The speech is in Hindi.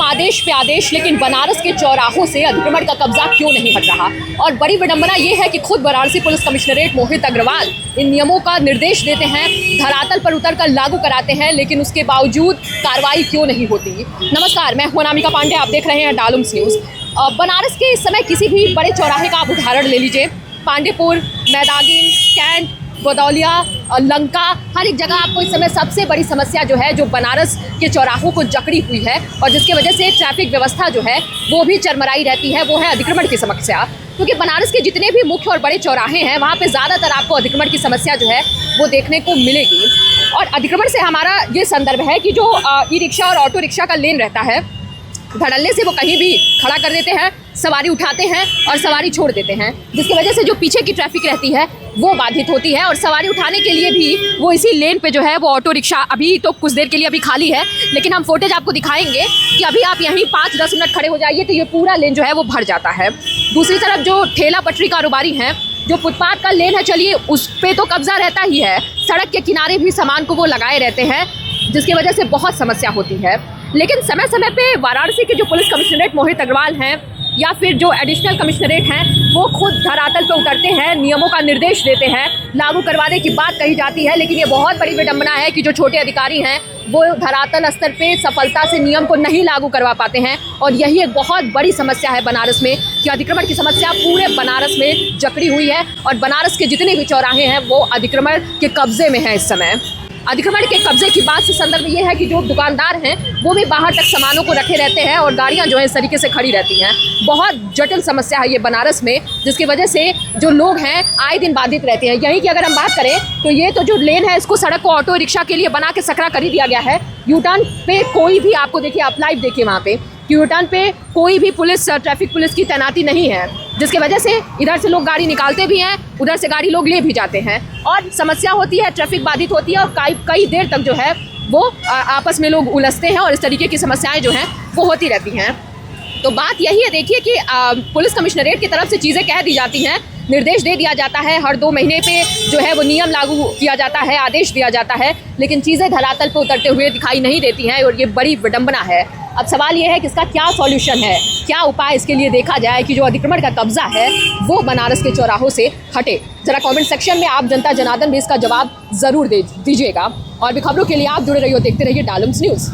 आदेश पे आदेश, लेकिन बनारस के चौराहों से अतिक्रमण का कब्जा क्यों नहीं हट रहा। और बड़ी विडंबना ये है कि खुद वाराणसी पुलिस कमिश्नरेट मोहित अग्रवाल इन नियमों का निर्देश देते हैं, धरातल पर उतर कर लागू कराते हैं, लेकिन उसके बावजूद कार्रवाई क्यों नहीं होती। नमस्कार, मैं हूं अनामिका पांडे, आप देख रहे हैं डालम्स न्यूज़। बनारस के इस समय किसी भी बड़े चौराहे का आप उदाहरण ले लीजिए, पांडेपुर, मैदागिन, कैंट, गोदौलिया, लंका, हर एक जगह आपको इस समय सबसे बड़ी समस्या जो है, जो बनारस के चौराहों को जकड़ी हुई है और जिसकी वजह से ट्रैफिक व्यवस्था जो है वो भी चरमराई रहती है, वो है अतिक्रमण की समस्या। क्योंकि बनारस के जितने भी मुख्य और बड़े चौराहे हैं वहाँ पे ज़्यादातर आपको अतिक्रमण की समस्या जो है वो देखने को मिलेगी। और अतिक्रमण से हमारा ये संदर्भ है कि जो ई रिक्शा और ऑटो रिक्शा का लेन रहता है, धड़ल्ले से वो कहीं भी खड़ा कर देते हैं, सवारी उठाते हैं और सवारी छोड़ देते हैं, जिसकी वजह से जो पीछे की ट्रैफिक रहती है वो बाधित होती है। और सवारी उठाने के लिए भी वो इसी लेन पे जो है वो ऑटो रिक्शा अभी तो कुछ देर के लिए अभी खाली है, लेकिन हम फुटेज आपको दिखाएंगे कि अभी आप यहीं 5-10 मिनट खड़े हो जाइए तो ये पूरा लेन जो है वो भर जाता है। दूसरी तरफ जो ठेला पटरी कारोबारी हैं, जो फुटपाथ का लेन है, चलिए उस पर तो कब्जा रहता ही है, सड़क के किनारे भी सामान को वो लगाए रहते हैं, जिसकी वजह से बहुत समस्या होती है। लेकिन समय समय पे वाराणसी के जो पुलिस कमिश्नरेट मोहित अग्रवाल हैं या फिर जो एडिशनल कमिश्नरेट हैं, वो खुद धरातल पर उतरते हैं, नियमों का निर्देश देते हैं, लागू करवाने की बात कही जाती है। लेकिन ये बहुत बड़ी विडंबना है कि जो छोटे अधिकारी हैं वो धरातल स्तर पे सफलता से नियम को नहीं लागू करवा पाते हैं। और यही एक बहुत बड़ी समस्या है बनारस में कि अतिक्रमण की समस्या पूरे बनारस में जकड़ी हुई है और बनारस के जितने भी चौराहे हैं वो अतिक्रमण के कब्जे में है इस समय। अतिक्रमण के कब्जे की बात से संदर्भ ये है कि जो दुकानदार हैं वो भी बाहर तक सामानों को रखे रहते हैं और गाड़ियां जो है इस तरीके से खड़ी रहती हैं। बहुत जटिल समस्या है ये बनारस में, जिसकी वजह से जो लोग हैं आए दिन बाधित रहते हैं। यहीं की अगर हम बात करें तो ये तो जो लेन है इसको सड़क को ऑटो रिक्शा के लिए बना के सकरा कर ही दिया गया है। यू टर्न पे कोई भी आपको देखिए, आप लाइव देखिए वहाँ पे यू टर्न पे कोई भी पुलिस, ट्रैफिक पुलिस की तैनाती नहीं है, जिसकी वजह से इधर से लोग गाड़ी निकालते भी हैं, उधर से गाड़ी लोग ले भी जाते हैं और समस्या होती है, ट्रैफिक बाधित होती है और कई देर तक जो है वो आपस में लोग उलझते हैं और इस तरीके की समस्याएं जो हैं वो होती रहती हैं। तो बात यही है, देखिए कि पुलिस कमिश्नरेट की तरफ से चीज़ें कह दी जाती हैं, निर्देश दे दिया जाता है, हर 2 महीने पे जो है वो नियम लागू किया जाता है, आदेश दिया जाता है, लेकिन चीज़ें धरातल पर उतरते हुए दिखाई नहीं देती हैं और ये बड़ी विडंबना है। अब सवाल ये है कि इसका क्या सॉल्यूशन है, क्या उपाय इसके लिए देखा जाए कि जो अतिक्रमण का कब्जा है वो बनारस के चौराहों से हटे। जरा कमेंट सेक्शन में आप जनता जनार्दन भी इसका जवाब ज़रूर दीजिएगा। और भी खबरों के लिए आप जुड़े रहिए, देखते रहिए डालम्स न्यूज़।